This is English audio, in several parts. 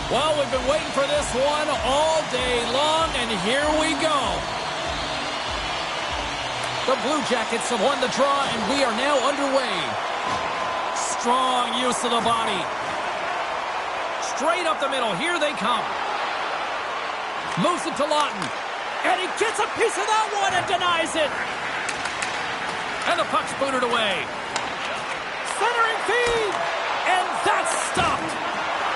Well, we've been waiting for this one all day long, and here we go. The Blue Jackets have won the draw, and we are now underway. Strong use of the body. Straight up the middle. Here they come. Moves it to Lawton. And he gets a piece of that one and denies it. And the puck's booted away. Centering feed. And that's stopped.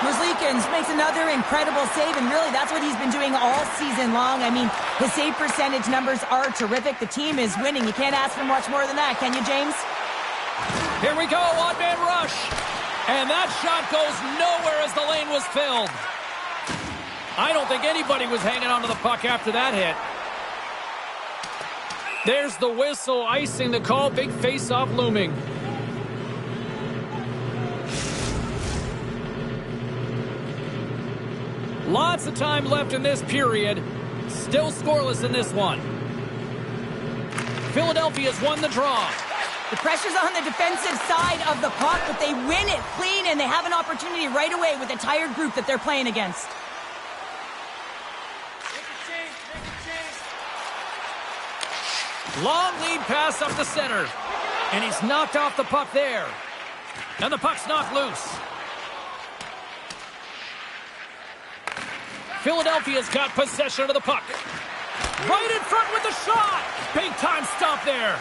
Merzlikins makes another incredible save, and really that's what he's been doing all season long. I mean, his save percentage numbers are terrific. The team is winning. You can't ask for much more than that, can you, James? Here we go, one-man rush. And that shot goes nowhere as the lane was filled. I don't think anybody was hanging onto the puck after that hit. There's the whistle, icing the call. Big face-off looming. Lots of time left in this period. Still scoreless in this one. Philadelphia's won the draw. The pressure's on the defensive side of the puck, but they win it clean, and they have an opportunity right away with a tired group that they're playing against. Long lead pass up the center. And he's knocked off the puck there. And the puck's knocked loose. Philadelphia's got possession of the puck. Right in front with the shot. Big time stop there.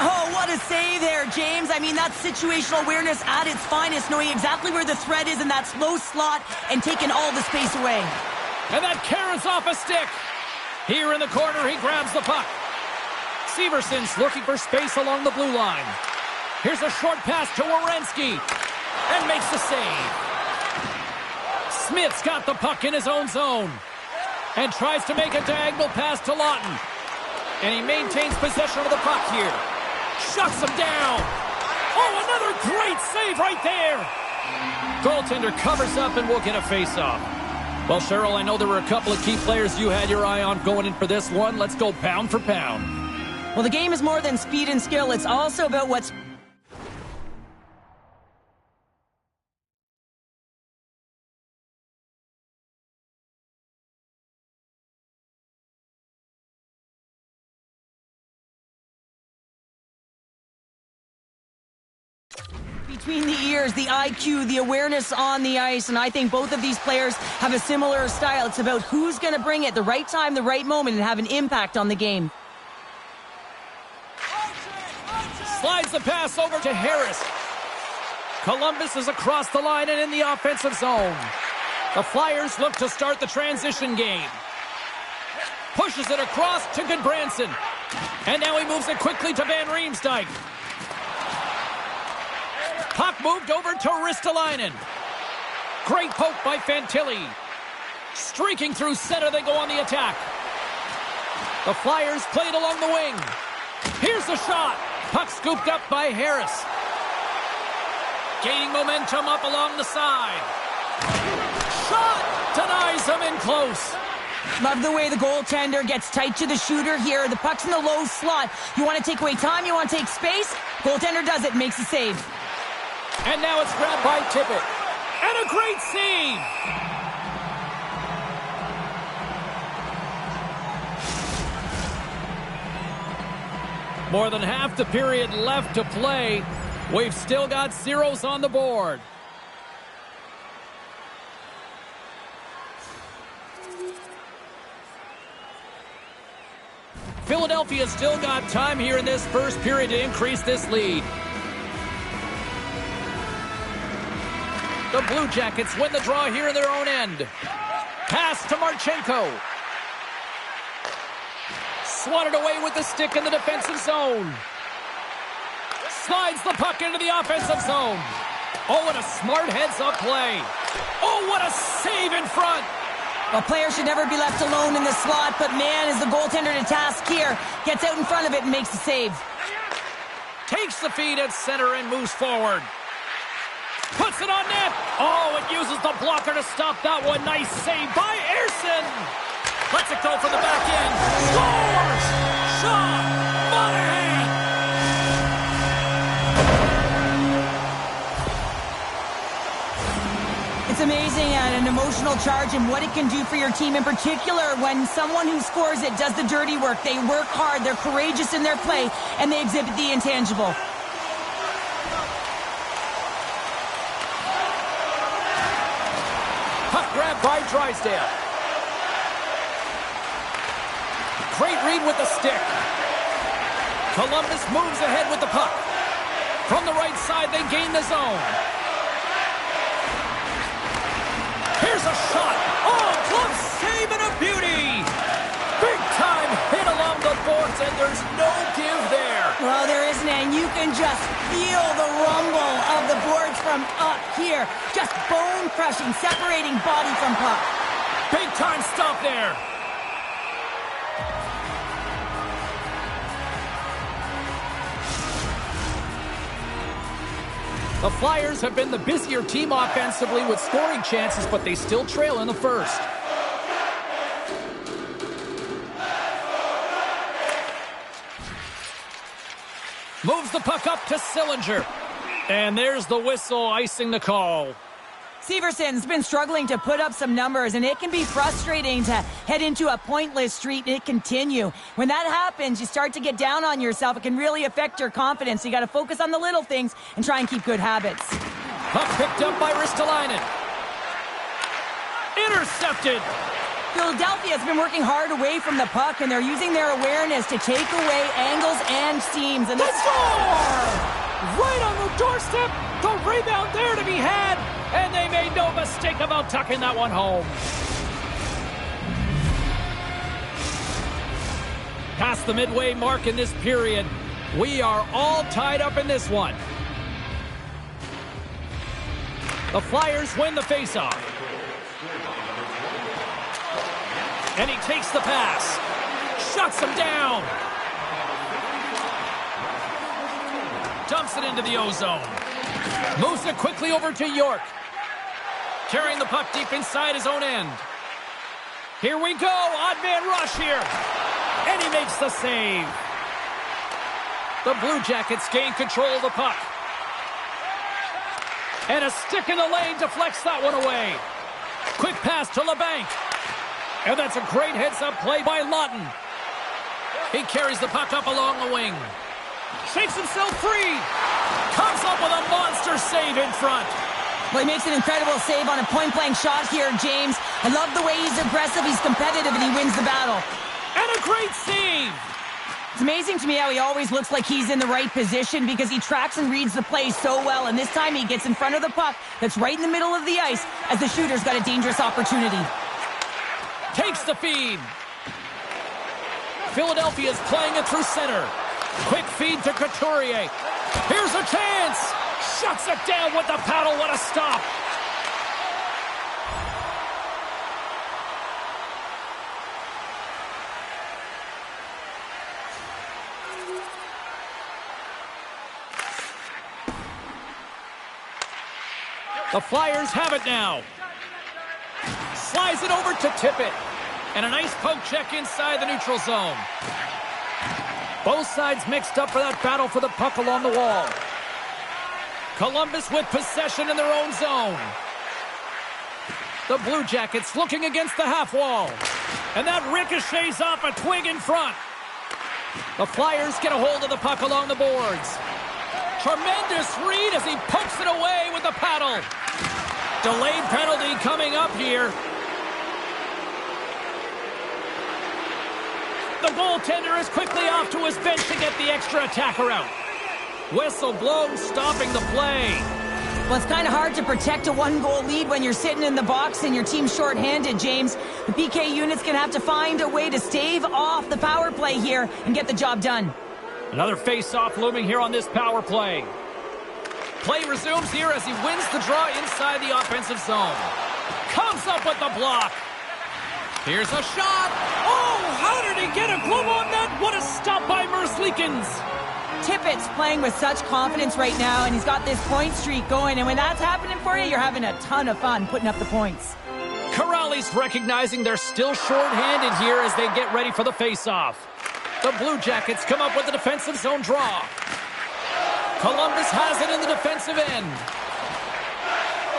Oh, what a save there, James. I mean, that's situational awareness at its finest, knowing exactly where the threat is in that slow slot and taking all the space away. And that carries off a stick. Here in the corner, he grabs the puck. Severson's looking for space along the blue line. Here's a short pass to Werenski. And makes the save. Smith's got the puck in his own zone. And tries to make a diagonal pass to Lawton. And he maintains possession of the puck here. Shuts him down. Oh, another great save right there. Goaltender covers up and will get a face-off. Well, Cheryl, I know there were a couple of key players you had your eye on going in for this one. Let's go pound for pound. Well, the game is more than speed and skill. It's also about what's... between the ears, the IQ, the awareness on the ice, and I think both of these players have a similar style. It's about who's going to bring it the right time, the right moment, and have an impact on the game. Slides the pass over to Harris. Columbus is across the line and in the offensive zone. The Flyers look to start the transition game. Pushes it across to Goodbranson. And now he moves it quickly to Van Riemsdyk. Puck moved over to Ristolainen. Great poke by Fantilli. Streaking through center, they go on the attack. The Flyers played along the wing. Here's the shot. Puck scooped up by Harris. Gaining momentum up along the side. Shot! Denies him in close. Love the way the goaltender gets tight to the shooter here. The puck's in the low slot. You want to take away time, you want to take space. Goaltender does it, makes the save. And now it's grabbed by Tippett. And a great save! More than half the period left to play. We've still got zeros on the board. Philadelphia's still got time here in this first period to increase this lead. The Blue Jackets win the draw here in their own end. Pass to Marchenko. Swatted away with the stick in the defensive zone. Slides the puck into the offensive zone. Oh, what a smart heads-up play. Oh, what a save in front. A player should never be left alone in the slot, but man, is the goaltender to task here. Gets out in front of it and makes the save. Takes the feed at center and moves forward. Puts it on net. Oh, it uses the blocker to stop that one. Nice save by Ersson. Lets it go from the back end. Scores! Sean Monahan! It's amazing at an emotional emotional charge and what it can do for your team, in particular when someone who scores it does the dirty work. They work hard, they're courageous in their play, and they exhibit the intangible. Puck grab by Drysdale. Great read with the stick. Columbus moves ahead with the puck. From the right side, they gain the zone. Here's a shot. Oh, glove save and a beauty. Big time hit along the boards, and there's no give there. Well, there isn't, and you can just feel the rumble of the boards from up here. Just bone-crushing, separating body from puck. Big time stop there. The Flyers have been the busier team offensively with scoring chances, but they still trail in the first. Moves the puck up to Sillinger. And there's the whistle, icing the call. Severson's been struggling to put up some numbers, and it can be frustrating to head into a pointless streak and continue. When that happens, you start to get down on yourself. It can really affect your confidence. You got to focus on the little things and try and keep good habits. Puck picked up by Ristolainen. Intercepted. Philadelphia has been working hard away from the puck, and they're using their awareness to take away angles and seams. And the score! Right on the doorstep. The rebound there to be had. And they made no mistake about tucking that one home. Past the midway mark in this period, we are all tied up in this one. The Flyers win the faceoff. And he takes the pass. Shuts him down. Dumps it into the O-zone. Moves it quickly over to York. Carrying the puck deep inside his own end. Here we go. Odd man rush here. And he makes the save. The Blue Jackets gain control of the puck. And a stick in the lane deflects that one away. Quick pass to LeBanc. And that's a great heads-up play by Lawton. He carries the puck up along the wing. Shakes himself free. Comes up with a monster save in front. Well, he makes an incredible save on a point-blank shot here, James. I love the way he's aggressive, he's competitive, and he wins the battle. And a great save. It's amazing to me how he always looks like he's in the right position because he tracks and reads the play so well, and this time he gets in front of the puck that's right in the middle of the ice as the shooter's got a dangerous opportunity. Takes the feed. Philadelphia's playing it through center. Quick feed to Couturier. Here's a chance. Shuts it down with the paddle. What a stop. The Flyers have it now. Slides it over to Tippett. And a nice poke check inside the neutral zone. Both sides mixed up for that battle for the puck along the wall. Columbus with possession in their own zone. The Blue Jackets looking against the half wall. And that ricochets off a twig in front. The Flyers get a hold of the puck along the boards. Tremendous read as he pokes it away with the paddle. Delayed penalty coming up here. The goaltender is quickly off to his bench to get the extra attacker out. Whistle blown, stopping the play. Well, it's kind of hard to protect a one-goal lead when you're sitting in the box and your team's shorthanded, James. The PK unit's going to have to find a way to stave off the power play here and get the job done. Another face-off looming here on this power play. Play resumes here as he wins the draw inside the offensive zone. Comes up with the block. Here's a shot. Oh, how did he get a glove on that? What a stop by Merzlikins. Tippett's playing with such confidence right now, and he's got this point streak going. And when that's happening for you, you're having a ton of fun putting up the points. Corrales recognizing they're still short-handed here as they get ready for the face-off. The Blue Jackets come up with the defensive zone draw. Columbus has it in the defensive end.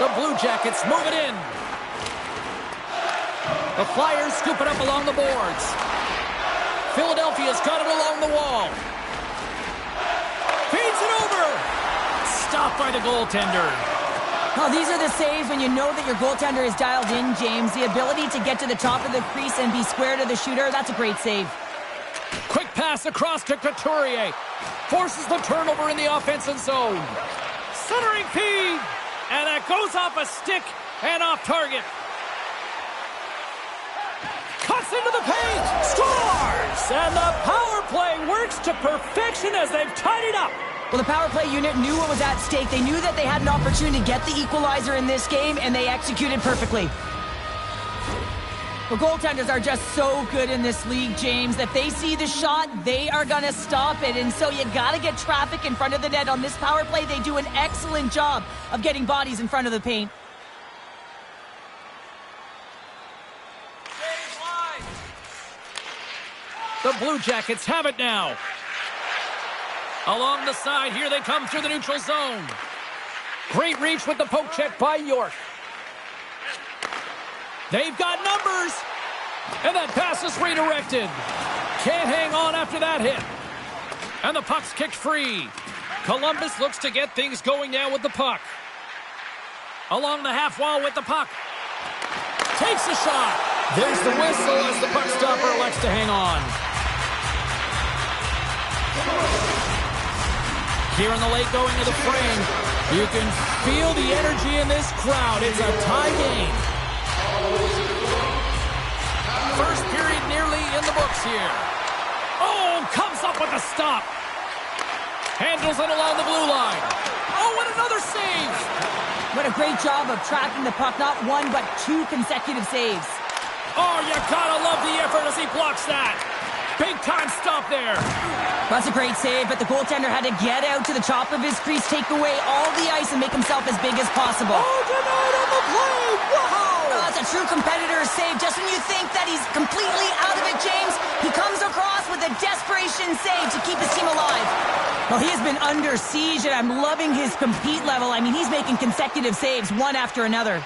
The Blue Jackets move it in. The Flyers scoop it up along the boards. Philadelphia's got it along the wall. Feeds it over. Stopped by the goaltender. Oh, these are the saves when you know that your goaltender is dialed in, James. The ability to get to the top of the crease and be square to the shooter, that's a great save. Quick pass across to Couturier. Forces the turnover in the offensive zone. Centering feed. And that goes off a stick and off target. Cuts into the paint. Scores! And the power play works to perfection as they've tied it up. Well, the power play unit knew what was at stake. They knew that they had an opportunity to get the equalizer in this game, and they executed perfectly. The goaltenders are just so good in this league, James. If they see the shot, they are going to stop it. And so you got to get traffic in front of the net. On this power play, they do an excellent job of getting bodies in front of the paint. The Blue Jackets have it now. Along the side, here they come through the neutral zone. Great reach with the poke check by York. They've got numbers. And that pass is redirected. Can't hang on after that hit. And the puck's kicked free. Columbus looks to get things going now with the puck. Along the half wall with the puck. Takes a shot. There's the whistle as the puck stopper elects to hang on. Here in the late going of the frame, you can feel the energy in this crowd. It's a tie game. First period nearly in the books here. Oh, comes up with a stop. Handles it along the blue line. Oh, and another save. What a great job of tracking the puck. Not one, but two consecutive saves. Oh, you gotta love the effort as he blocks that. Big time stop there. That's a great save, but the goaltender had to get out to the top of his crease, take away all the ice, and make himself as big as possible. Oh, denied on the play. Wow. Oh, that's a true competitor's save. Just when you think that he's completely out of it, James, he comes across with a desperation save to keep his team alive. Well, he has been under siege, and I'm loving his compete level. I mean, he's making consecutive saves, one after another.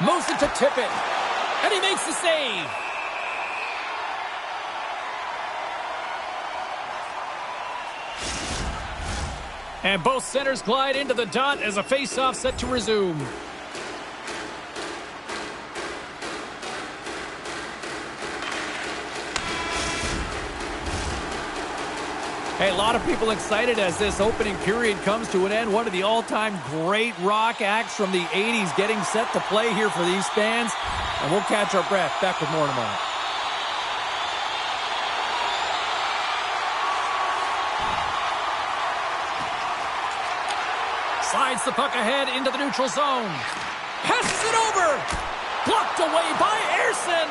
Moves it to tip it, and he makes the save. And both centers glide into the dot as a face-off set to resume. Hey, a lot of people excited as this opening period comes to an end. One of the all-time great rock acts from the 80s getting set to play here for these fans. And we'll catch our breath. Back with more in a moment. Slides the puck ahead into the neutral zone. Passes it over. Blocked away by Ersson.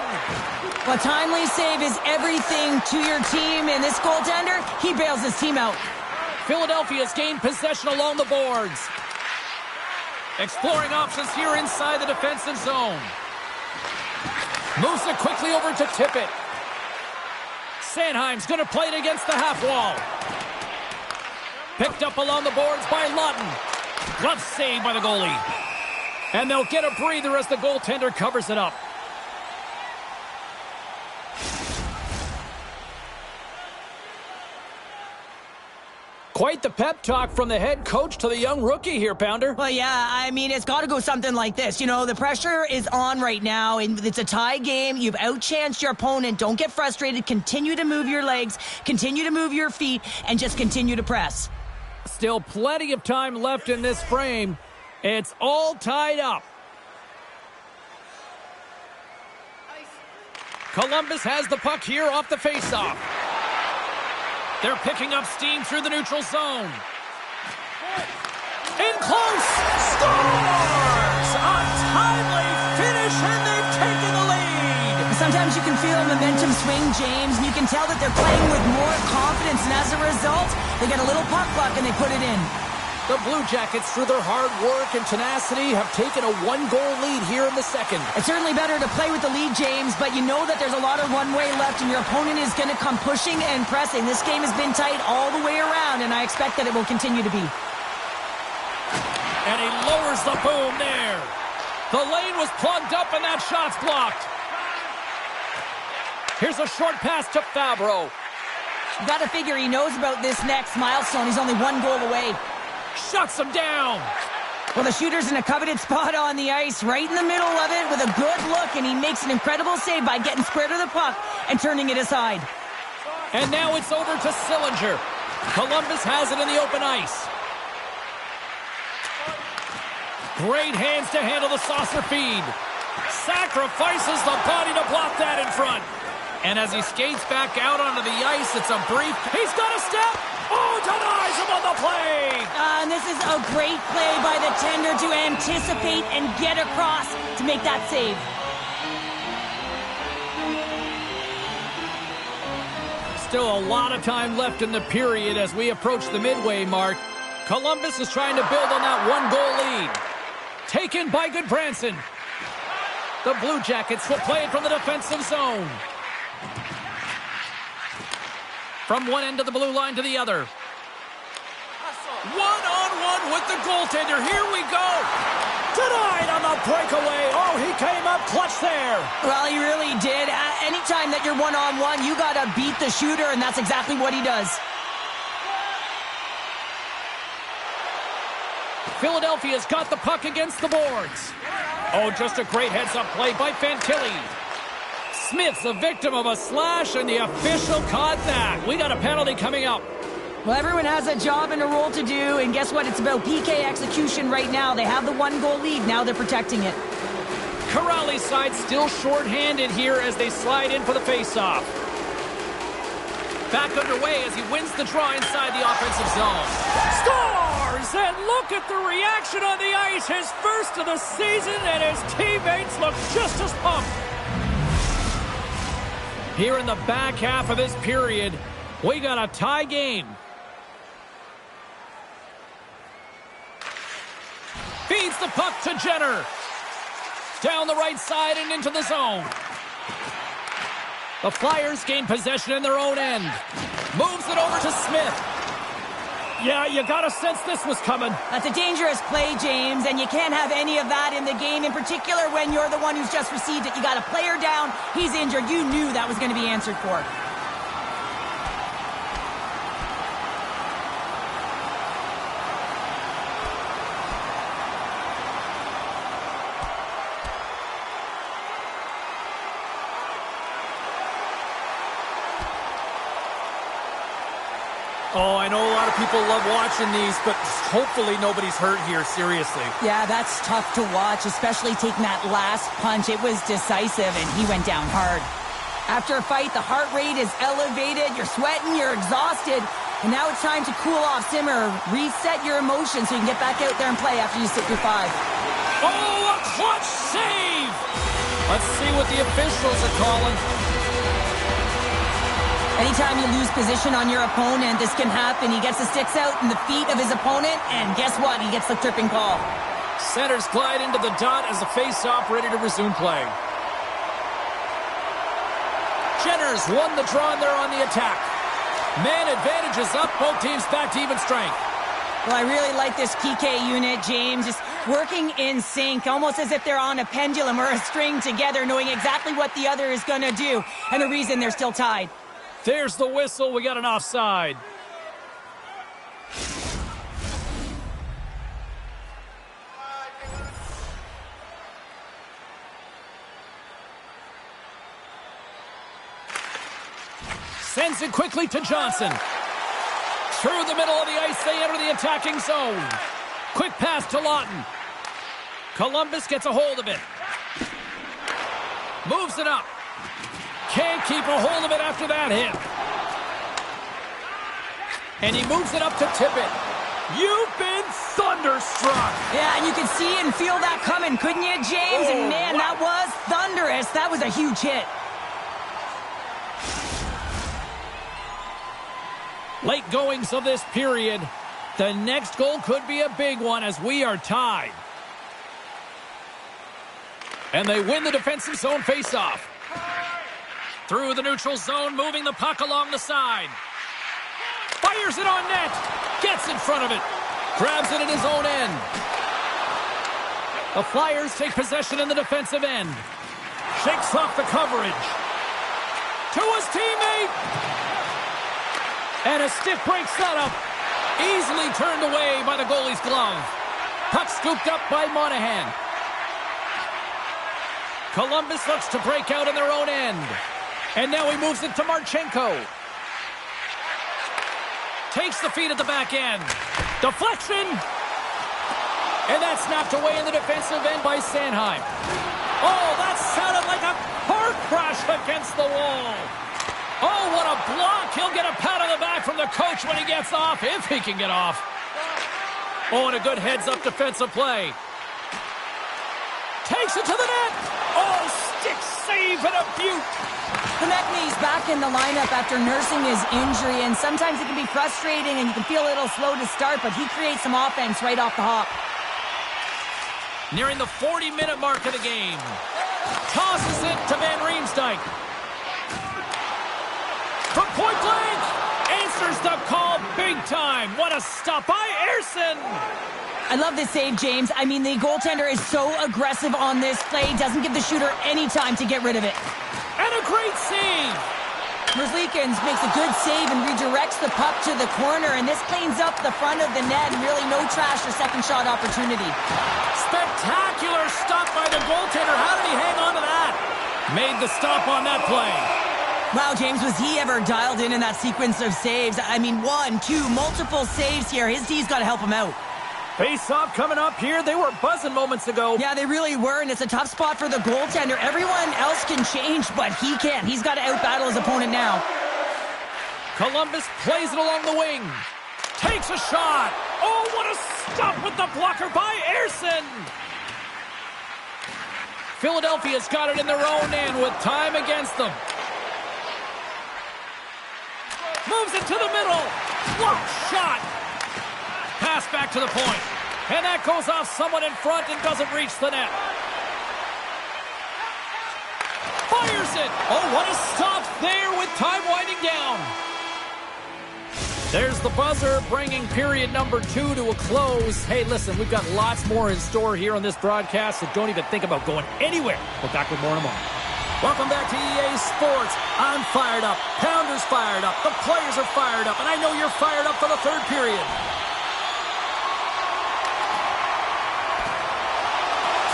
A timely save is everything to your team, and this goaltender, he bails his team out. Philadelphia's gained possession along the boards. Exploring options here inside the defensive zone. Moves it quickly over to Tippett. Sanheim's going to play it against the half wall. Picked up along the boards by Lawton. Glove saved by the goalie. And they'll get a breather as the goaltender covers it up. Quite the pep talk from the head coach to the young rookie here, Pounder. Well, yeah, I mean, it's got to go something like this. You know, the pressure is on right now, and it's a tie game. You've outchanced your opponent. Don't get frustrated. Continue to move your legs, continue to move your feet, and just continue to press. Still plenty of time left in this frame. It's all tied up. Columbus has the puck here off the faceoff. They're picking up steam through the neutral zone. In close. Scores! A timely finish, and they've taken the lead. Sometimes you can feel a momentum swing, James, and you can tell that they're playing with more confidence, and as a result, they get a little puck luck and they put it in. The Blue Jackets, through their hard work and tenacity, have taken a one-goal lead here in the second. It's certainly better to play with the lead, James, but you know that there's a lot of runway left, and your opponent is going to come pushing and pressing. This game has been tight all the way around, and I expect that it will continue to be. And he lowers the boom there. The lane was plugged up, and that shot's blocked. Here's a short pass to Fabro. You got to figure he knows about this next milestone. He's only 1 goal away. Shuts him down. Well, the shooter's in a coveted spot on the ice, right in the middle of it with a good look, and he makes an incredible save by getting square to the puck and turning it aside. And now it's over to Sillinger. Columbus has it in the open ice. Great hands to handle the saucer feed. Sacrifices the body to block that in front. And as he skates back out onto the ice, it's a brief... He's got a step! Oh, denies him on the play! And this is a great play by the tender to anticipate and get across to make that save. Still a lot of time left in the period as we approach the midway mark. Columbus is trying to build on that 1-goal lead. Taken by Goodbranson. The Blue Jackets will play it from the defensive zone. From one end of the blue line to the other. One-on-one with the goaltender. Here we go. Denied on the breakaway. Oh, he came up clutch there. Well, he really did. Anytime that you're one-on-one, you got to beat the shooter, and that's exactly what he does. Philadelphia's got the puck against the boards. Oh, just a great heads-up play by Fantilli. Smith's a victim of a slash, and the official caught that. We got a penalty coming up. Well, everyone has a job and a role to do, and guess what? It's about PK execution right now. They have the 1-goal lead. Now they're protecting it. Corrali's side still short-handed here as they slide in for the face-off. Back underway as he wins the draw inside the offensive zone. Scores! And look at the reaction on the ice. His first of the season, and his teammates look just as pumped. Here in the back half of this period, we got a tie game. Feeds the puck to Jenner. Down the right side and into the zone. The Flyers gain possession in their own end. Moves it over to Smith. Yeah, you got a sense this was coming. That's a dangerous play, James, and you can't have any of that in the game, in particular when you're the one who's just received it. You got a player down, he's injured. You knew that was going to be answered for. Oh, I know a lot of people love watching these, but hopefully nobody's hurt here, seriously. Yeah, that's tough to watch, especially taking that last punch. It was decisive, and he went down hard. After a fight, the heart rate is elevated, you're sweating, you're exhausted, and now it's time to cool off, simmer, reset your emotions so you can get back out there and play after you sit your 5. Oh, a clutch save! Let's see what the officials are calling. Anytime you lose position on your opponent, this can happen. He gets the sticks out in the feet of his opponent, and guess what? He gets the tripping call. Centers glide into the dot as the face-off ready to resume play. Jenner's won the draw, and they're on the attack. Man advantage is up. Both teams back to even strength. Well, I really like this PK unit, James. Just working in sync, almost as if they're on a pendulum or a string together, knowing exactly what the other is going to do, and the reason they're still tied. There's the whistle. We got an offside. Sends it quickly to Johnson. Through the middle of the ice, they enter the attacking zone. Quick pass to Lawton. Columbus gets a hold of it. Moves it up. Can't keep a hold of it after that hit. And he moves it up to Tippett. You've been thunderstruck. Yeah, and you could see and feel that coming, couldn't you, James? Oh, and man, that was thunderous. That was a huge hit. Late goings of this period. The next goal could be a big one as we are tied. And they win the defensive zone faceoff. Through the neutral zone, moving the puck along the side. Fires it on net. Gets in front of it. Grabs it in his own end. The Flyers take possession in the defensive end. Shakes off the coverage. to his teammate. And a stiff break setup. Easily turned away by the goalie's glove. Puck scooped up by Monahan. Columbus looks to break out in their own end. And now he moves it to Marchenko. Takes the feed at the back end. Deflection. And that's snapped away in the defensive end by Sanheim. Oh, that sounded like a car crash against the wall. Oh, what a block. He'll get a pat on the back from the coach when he gets off, if he can get off. Oh, and a good heads-up defensive play. Takes it to the net. Oh, stick save and a beaut. Konechny's back in the lineup after nursing his injury, and sometimes it can be frustrating and you can feel a little slow to start, but he creates some offense right off the hop. Nearing the 40-minute mark of the game. Tosses it to Van Riemsdyk. From point blank, answers the call big time. What a stop by Ersson. I love this save, James. I mean, the goaltender is so aggressive on this play. Doesn't give the shooter any time to get rid of it. And a great save. Merzlikins makes a good save and redirects the puck to the corner, and this cleans up the front of the net and really no trash or second shot opportunity. Spectacular stop by the goaltender. How did he hang on to that? Made the stop on that play. Wow, James, was he ever dialed in that sequence of saves? I mean, 1, 2, multiple saves here. His D's got to help him out. Face-off coming up here. They were buzzing moments ago. Yeah, they really were, and it's a tough spot for the goaltender. Everyone else can change, but he can't. He's got to outbattle his opponent now. Columbus plays it along the wing. Takes a shot. Oh, what a stop with the blocker by Ersson. Philadelphia's got it in their own end with time against them. Moves it to the middle. Block shot. Pass back to the point. And that goes off someone in front and doesn't reach the net. Fires it. Oh, what a stop there with time winding down. There's the buzzer, bringing period number 2 to a close. Hey, listen, we've got lots more in store here on this broadcast, so don't even think about going anywhere. We're back with more in a moment. Welcome back to EA Sports. I'm fired up. Pounder's fired up. The players are fired up, and I know you're fired up for the third period.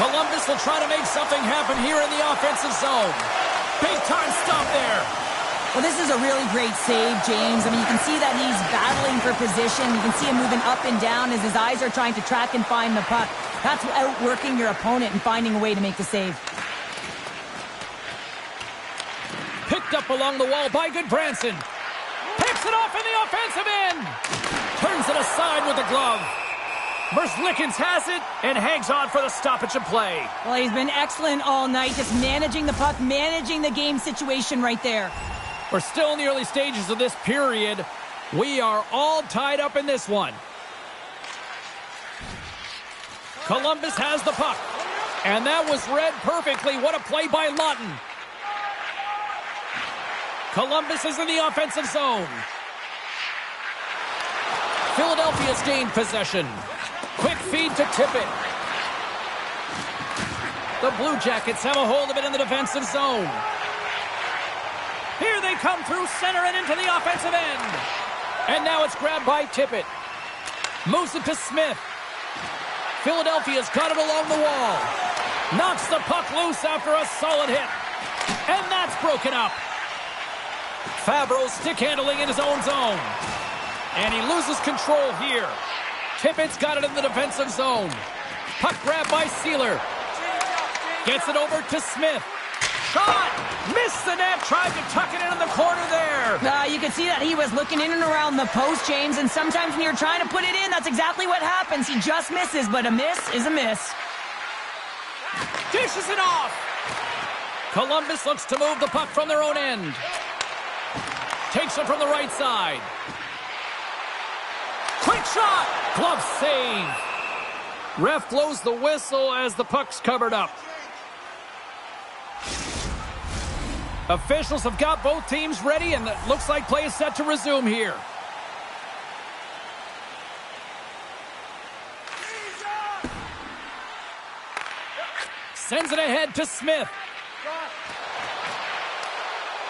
Columbus will try to make something happen here in the offensive zone. Big time stop there. Well, this is a really great save, James. I mean, you can see that he's battling for position. You can see him moving up and down as his eyes are trying to track and find the puck. That's outworking your opponent and finding a way to make the save. Picked up along the wall by Goodbranson. Picks it off in the offensive end. Turns it aside with the glove. Merzlikins has it and hangs on for the stoppage of play. Well, he's been excellent all night, just managing the puck, managing the game situation right there. We're still in the early stages of this period. We are all tied up in this one. Columbus has the puck. And that was read perfectly. What a play by Lawton. Columbus is in the offensive zone. Philadelphia's gained possession. Quick feed to Tippett. The Blue Jackets have a hold of it in the defensive zone. Here they come through center and into the offensive end. And now it's grabbed by Tippett. Moves it to Smith. Philadelphia's got it along the wall. Knocks the puck loose after a solid hit. And that's broken up. Fabro stick handling in his own zone. And he loses control here. Tippett's got it in the defensive zone. Puck grab by Sealer. Gets it over to Smith. Shot! Missed the net. Tried to tuck it in the corner there. You can see that he was looking in and around the post, James, and sometimes when you're trying to put it in, that's exactly what happens. He just misses, but a miss is a miss. Dishes it off. Columbus looks to move the puck from their own end. Takes it from the right side. Quick shot! Glove save. Ref blows the whistle as the puck's covered up. Officials have got both teams ready, and it looks like play is set to resume here. Sends it ahead to Smith.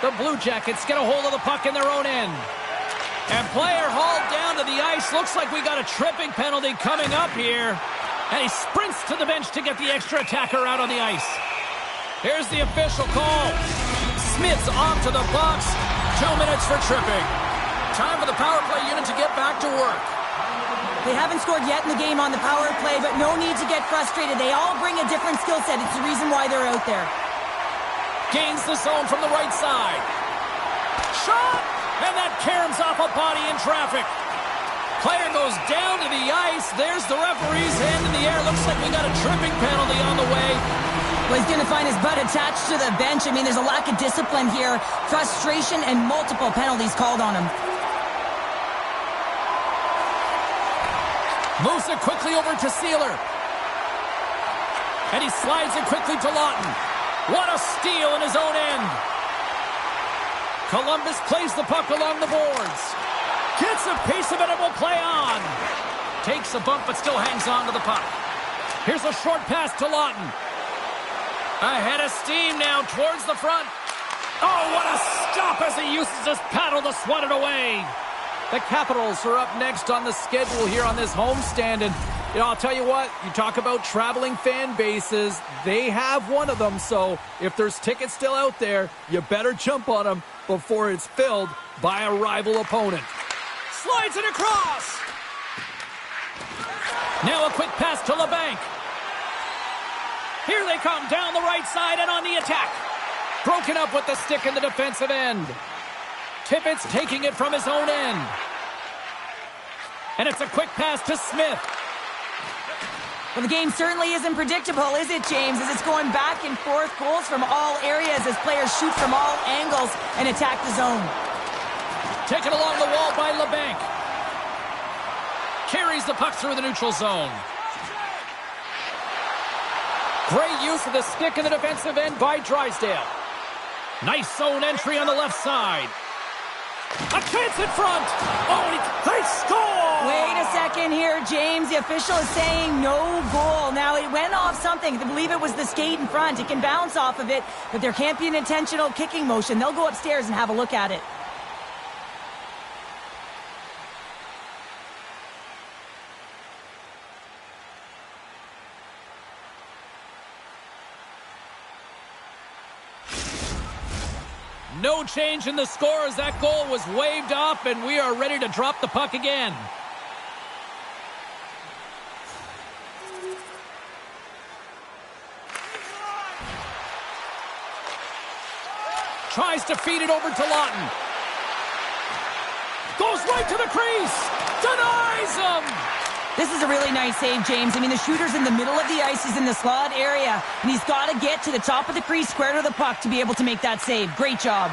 The Blue Jackets get a hold of the puck in their own end. And player hauled down to the ice. Looks like we got a tripping penalty coming up here. And he sprints to the bench to get the extra attacker out on the ice. Here's the official call. Smith's off to the box. 2 minutes for tripping. Time for the power play unit to get back to work. They haven't scored yet in the game on the power play, but no need to get frustrated. They all bring a different skill set. It's the reason why they're out there. Gains the zone from the right side. Shot! And that caroms off a body in traffic. Player goes down to the ice. There's the referee's hand in the air. Looks like we got a tripping penalty on the way. Well, he's going to find his butt attached to the bench. I mean, there's a lack of discipline here. Frustration and multiple penalties called on him. Moves it quickly over to Sealer. And he slides it quickly to Lawton. What a steal in his own end. Columbus plays the puck along the boards. Gets a piece of it and will play on. Takes a bump but still hangs on to the puck. Here's a short pass to Lawton. Ahead of steam now towards the front. Oh, what a stop as he uses his paddle to swat it away. The Capitals are up next on the schedule here on this homestand. And, you know, I'll tell you what, you talk about traveling fan bases. They have one of them, so if there's tickets still out there, you better jump on them before it's filled by a rival opponent. Slides it across. Now a quick pass to LeBanc. Here they come down the right side and on the attack. Broken up with the stick in the defensive end. Tippett's taking it from his own end. And it's a quick pass to Smith. Well, the game certainly isn't predictable, is it, James? As it's going back and forth, goals from all areas as players shoot from all angles and attack the zone. Taken along the wall by LeBanc. Carries the puck through the neutral zone. Great use of the stick in the defensive end by Drysdale. Nice zone entry on the left side. A chance in front. Oh, they score! Wait a second here, James. The official is saying no goal. Now, it went off something. I believe it was the skate in front. It can bounce off of it, but there can't be an intentional kicking motion. They'll go upstairs and have a look at it. No change in the score as that goal was waved off, and we are ready to drop the puck again. Tries to feed it over to Lawton. Goes right to the crease. Denies him. This is a really nice save, James. I mean, the shooter's in the middle of the ice. He's in the slot area, and he's got to get to the top of the crease, square to the puck, to be able to make that save. Great job.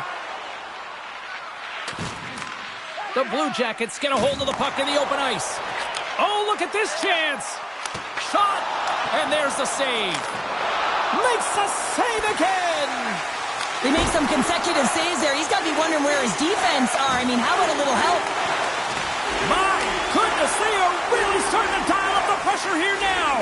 The Blue Jackets get a hold of the puck in the open ice. Oh, look at this chance. Shot, and there's the save. Makes the save again. They make some consecutive saves there. He's got to be wondering where his defense are. I mean, how about a little help? My goodness, they are really starting to dial up the pressure here now.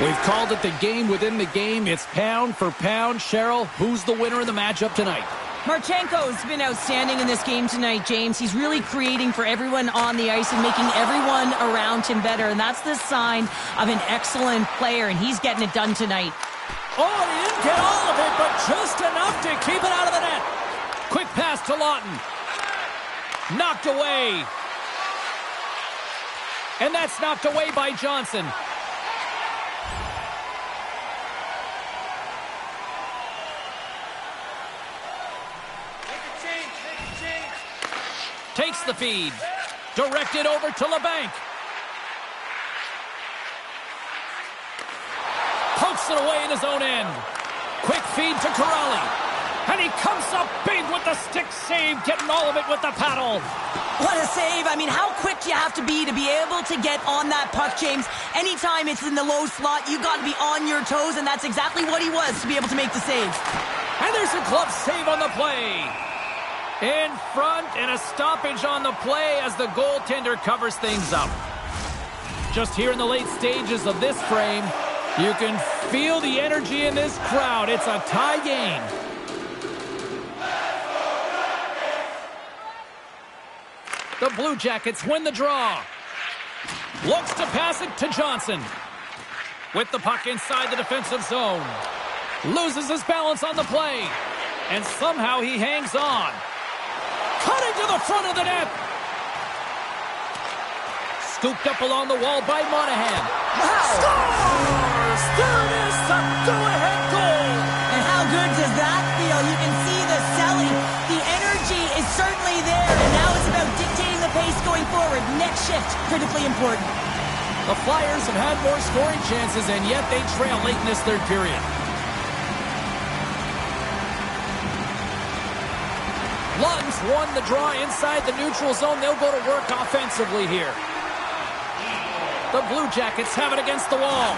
We've called it the game within the game. It's pound for pound. Cheryl, who's the winner in the matchup tonight? Marchenko's been outstanding in this game tonight, James. He's really creating for everyone on the ice and making everyone around him better, and that's the sign of an excellent player, and he's getting it done tonight. Oh, he didn't get all of it, but just enough to keep it out of the net. Quick pass to Lawton. Knocked away. And that's knocked away by Johnson. Takes the feed. Directed over to LeBanc. Pokes it away in his own end. Quick feed to Corrali. And he comes up big with the stick save, getting all of it with the paddle. What a save. I mean, how quick do you have to be able to get on that puck, James? Anytime it's in the low slot, you got to be on your toes, and that's exactly what he was to be able to make the save. And there's a glove save on the play. In front, and a stoppage on the play as the goaltender covers things up. Just here in the late stages of this frame, you can feel the energy in this crowd. It's a tie game. The Blue Jackets win the draw. Looks to pass it to Johnson. With the puck inside the defensive zone. Loses his balance on the play. And somehow he hangs on. Cutting to the front of the net. Scooped up along the wall by Monahan. Wow. Scores! There it is, the go-ahead goal. And how good does that feel? You can see the selling. The energy is certainly there, and now it's about dictating the pace going forward. Next shift, critically important. The Flyers have had more scoring chances, and yet they trail late in this third period. Lutton's won the draw inside the neutral zone. They'll go to work offensively here. The Blue Jackets have it against the wall.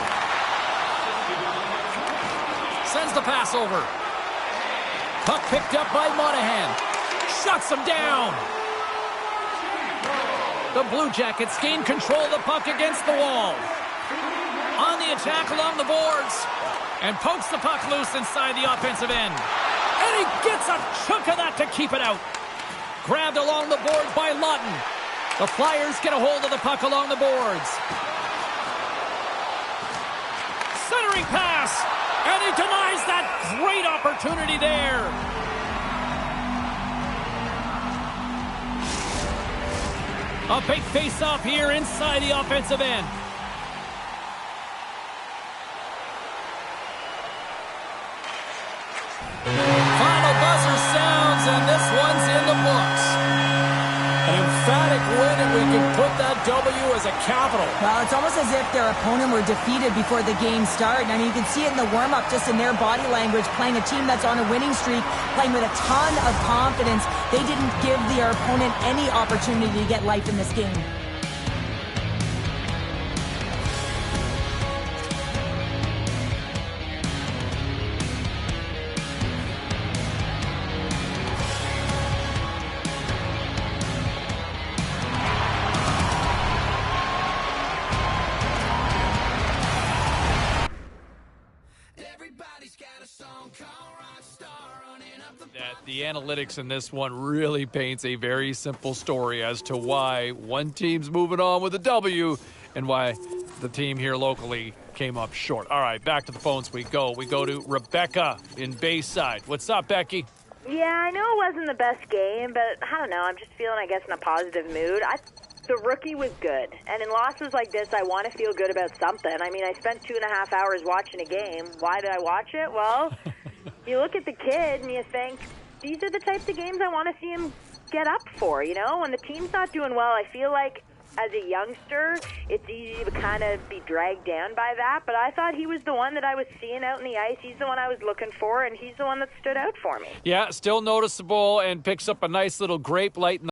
Sends the pass over. Puck picked up by Monahan. Shuts him down. The Blue Jackets gain control of the puck against the wall. On the attack along the boards. And pokes the puck loose inside the offensive end. And he gets a chunk of that to keep it out. Grabbed along the boards by Lutton. The Flyers get a hold of the puck along the boards. Centering pass. And he denies that great opportunity there. A big face-off here inside the offensive end. Final buzzer sounds, and this one's in the books. An emphatic win, and we can put that W as a capital. Well, it's almost as if their opponent were defeated before the game started. I mean, you can see it in the warm-up, just in their body language, playing a team that's on a winning streak, playing with a ton of confidence. They didn't give their opponent any opportunity to get life in this game. The analytics in this one really paints a very simple story as to why one team's moving on with a W and why the team here locally came up short. All right, back to the phones we go. We go to Rebecca in Bayside. What's up, Becky? Yeah, I know it wasn't the best game, but I don't know. I'm just feeling, I guess, in a positive mood. The rookie was good, and in losses like this, I want to feel good about something. I mean, I spent 2.5 hours watching a game. Why did I watch it? Well, you look at the kid and you think, these are the types of games I want to see him get up for, you know? When the team's not doing well, I feel like as a youngster, it's easy to kind of be dragged down by that, but I thought he was the one that I was seeing out in the ice. He's the one I was looking for, and he's the one that stood out for me. Yeah, still noticeable and picks up a nice little grape light in the